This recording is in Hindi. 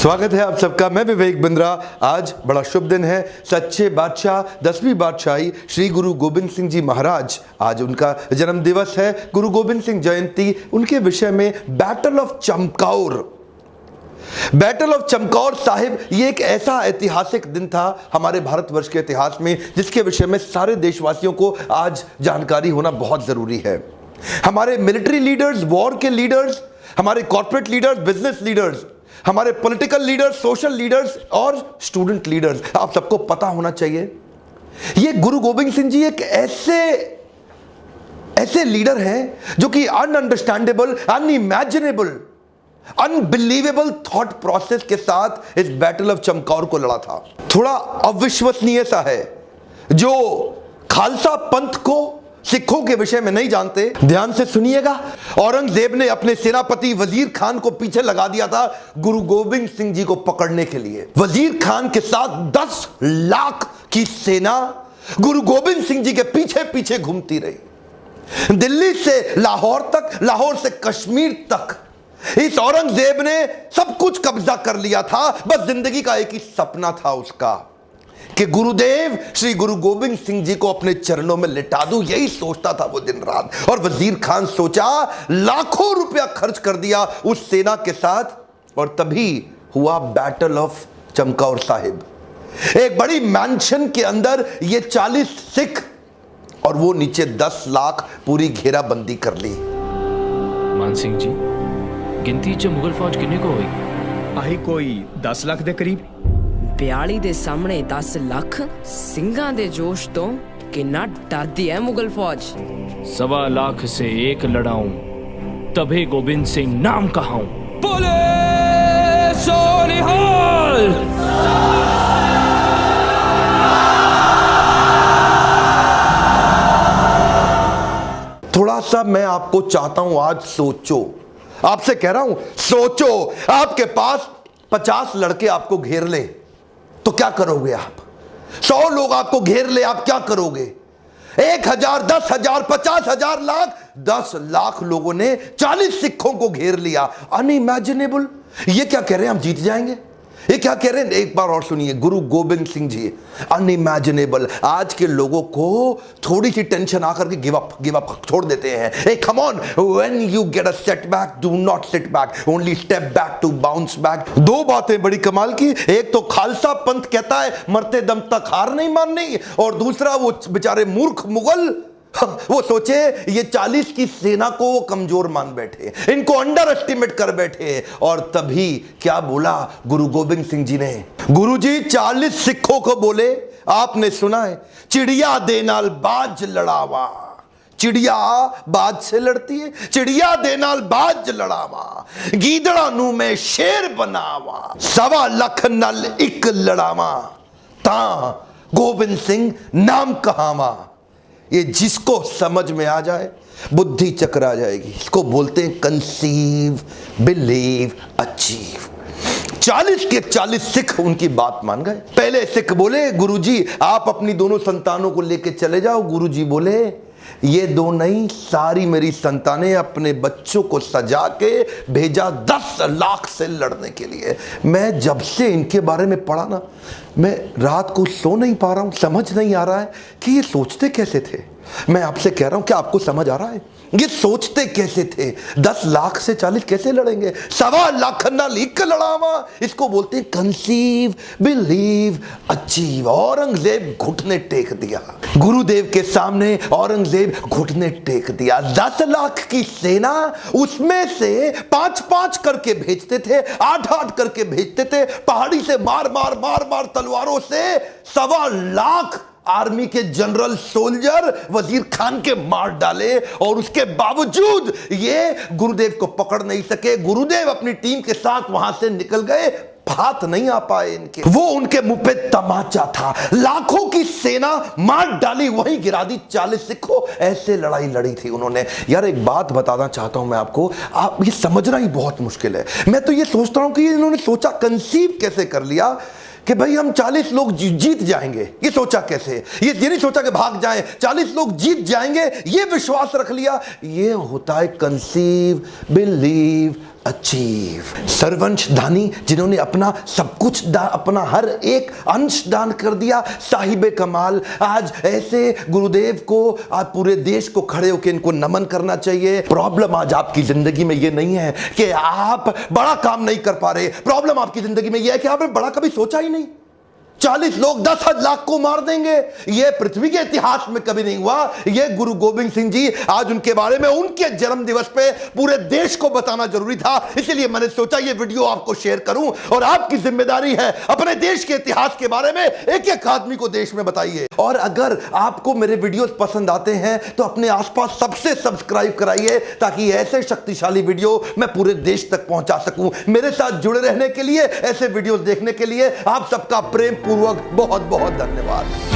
स्वागत है आप सबका। मैं विवेक बिंद्रा। आज बड़ा शुभ दिन है। सच्चे बादशाह 10वीं बादशाही श्री गुरु गोबिंद सिंह जी महाराज, आज उनका जन्म दिवस है। गुरु गोबिंद सिंह जयंती, उनके विषय में बैटल ऑफ चमकौर साहिब, ये एक ऐसा ऐतिहासिक दिन था हमारे भारतवर्ष के इतिहास में जिसके विषय में सारे देशवासियों को आज जानकारी होना बहुत जरूरी है। हमारे मिलिट्री लीडर्स, वॉर के लीडर्स, हमारे कॉर्पोरेट लीडर्स, बिजनेस लीडर्स, हमारे पॉलिटिकल लीडर्स, सोशल लीडर्स और स्टूडेंट लीडर्स, आप सबको पता होना चाहिए ये गुरु गोबिंद सिंह जी एक ऐसे लीडर हैं जो कि अनअंडरस्टैंडेबल, अनइमेजिनेबल, अनबिलीवेबल थॉट प्रोसेस के साथ इस बैटल ऑफ चमकौर को लड़ा था। थोड़ा अविश्वसनीय सा है। जो खालसा पंथ को सिखों के विषय में नहीं जानते, ध्यान से सुनिएगा। औरंगजेब ने अपने सेनापति वजीर खान को पीछे लगा दिया था गुरु गोबिंद सिंह जी को पकड़ने के लिए। वजीर खान के साथ 10 लाख की सेना गुरु गोबिंद सिंह जी के पीछे पीछे घूमती रही, दिल्ली से लाहौर तक, लाहौर से कश्मीर तक। इस औरंगजेब ने सब कुछ कब्जा कर लिया था। बस जिंदगी का एक ही सपना था उसका कि गुरुदेव श्री गुरु गोबिंद सिंह जी को अपने चरणों में लिटा दूं। यही सोचता था वो दिन रात। और वजीर खान सोचा, लाखों रुपया खर्च कर दिया उस सेना के साथ, और तभी हुआ बैटल ऑफ चमकौर साहिब। एक बड़ी मैंशन के अंदर ये 40 सिख और वो नीचे 10 लाख पूरी घेराबंदी कर ली। मान सिंह जी, गिनती च मुगल फौज किन्ने को होई? ਆਹੀ ਕੋਈ 10 ਲੱਖ ਦੇ ਕਰੀਬ। 42 ਦੇ ਸਾਹਮਣੇ 10 ਲੱਖ ਸਿੰਘਾਂ ਦੇ ਜੋਸ਼ ਤੋਂ ਕਿੰਨਾ ਡਰਦੀ ਹੈ ਮੁਗਲ फौज। 1.25 लाख से एक लड़ाऊं, तबे गोविंद सिंह नाम कहाऊं। बोले सोनिहाल। थोड़ा सा मैं आपको चाहता हूं, आज सोचो, आपसे कह रहा हूं सोचो। आपके पास 50 लड़के आपको घेर ले तो क्या करोगे आप? 100 लोग आपको घेर ले, आप क्या करोगे? 1000, 10,000, 50,000, लाख, 10 लाख लोगों ने 40 सिखों को घेर लिया। अनइमेजिनेबल। ये क्या कह रहे हैं, हम जीत जाएंगे? ये क्या कह रहे हैं? एक बार और सुनिए। गुरु गोबिंद सिंह जी, अनइमेजिनेबल। आज के लोगों को थोड़ी सी टेंशन आकर के गिव अप छोड़ देते हैं। A come on, when you get a setback, do not sit back, only step back to bounce back. दो बातें बड़ी कमाल की। एक तो खालसा पंथ कहता है मरते दम तक हार नहीं माननी, और दूसरा वो बेचारे मूर्ख मुगल, वो सोचे ये 40 की सेना को वो कमजोर मान बैठे, इनको अंडर एस्टिमेट कर बैठे। और तभी क्या बोला गुरु गोबिंद सिंह जी ने? गुरु जी 40 सिखों को बोले, आपने सुना है, चिड़िया दे नाल बाज लड़ावा। चिड़िया बाज से लड़ती है, चिड़िया दे नाल बाज लड़ावा, गीदड़ा नू में शेर बनावा, 1.25 लाख नाल एक लड़ावा, ता गोबिंद सिंह नाम कहावा। ये जिसको समझ में आ जाए बुद्धि चकरा जाएगी। इसको बोलते हैं कंसीव, बिलीव, अचीव। 40 के 40 सिख उनकी बात मान गए। पहले सिख बोले, गुरुजी आप अपनी दोनों संतानों को लेके चले जाओ। गुरुजी बोले, ये दो नहीं, सारी मेरी संतानें, अपने बच्चों को सजा के भेजा 10 लाख से लड़ने के लिए। मैं जब से इनके बारे में पढ़ा ना, मैं रात को सो नहीं पा रहा हूं। समझ नहीं आ रहा है कि ये सोचते कैसे थे। मैं आपसे कह रहा हूं, क्या आपको समझ आ रहा है ये सोचते कैसे थे? 10 लाख से 40 कैसे लड़ेंगे? 1.25 लाख ना लीक लड़ावा। इसको बोलते हैं कंसीव, बिलीव, अचीव। औरंगजेब घुटने टेक दिया गुरुदेव के सामने। औरंगजेब घुटने टेक दिया। 10 लाख की सेना, उसमें से 5-5 करके भेजते थे, 8-8 करके भेजते थे। पहाड़ी से मार मार मार मार तलवारों से 1.25 लाख आर्मी के जनरल सोल्जर वजीर खान के मार डाले, और उसके बावजूद ये गुरुदेव को पकड़ नहीं सके। गुरुदेव अपनी टीम के साथ वहां से निकल गए, हाथ नहीं आ पाए इनके। वो उनके मुंह पे तमाचा था। लाखों की सेना मार डाली, वहीं गिरा दी 40 सिखों। ऐसे लड़ाई लड़ी थी उन्होंने। यार एक बात बताना चाहता हूं मैं आपको, आप ये समझना ही बहुत मुश्किल है। मैं तो ये सोचता हूं कि इन्होंने सोचा, कंसीव कैसे कर लिया कि भाई हम 40 लोग जीत जाएंगे। ये सोचा कैसे? ये नहीं सोचा कि भाग जाएं, 40 लोग जीत जाएंगे, ये विश्वास रख लिया। ये होता है कंसीव, बिलीव, अचीव। सरवंश दानी जिन्होंने अपना सब कुछ अपना हर एक अंश दान कर दिया, साहिबे कमाल। आज ऐसे गुरुदेव को आज पूरे देश को खड़े होकर इनको नमन करना चाहिए। प्रॉब्लम आज आपकी जिंदगी में ये नहीं है कि आप बड़ा काम नहीं कर पा रहे, प्रॉब्लम आपकी जिंदगी में ये है कि आपने बड़ा कभी सोचा ही नहीं। 40 लोग 10 लाख को मार देंगे, यह पृथ्वी के इतिहास में कभी नहीं हुआ। यह गुरु गोविंद सिंह जी, आज उनके बारे में उनके जन्म दिवस पे पूरे देश को बताना जरूरी था, इसलिए मैंने सोचा यह वीडियो आपको शेयर करूं। और आपकी जिम्मेदारी है अपने देश के इतिहास के बारे में एक एक आदमी को देश में बताइए। और अगर आपको मेरे वीडियोस पसंद आते हैं तो अपने आसपास सबसे सब्सक्राइब कराइए, ताकि ऐसे शक्तिशाली वीडियो मैं पूरे देश तक पहुंचा सकूं। मेरे साथ जुड़े रहने के लिए, ऐसे वीडियोस देखने के लिए आप सबका प्रेम पूर्वक बहुत बहुत धन्यवाद।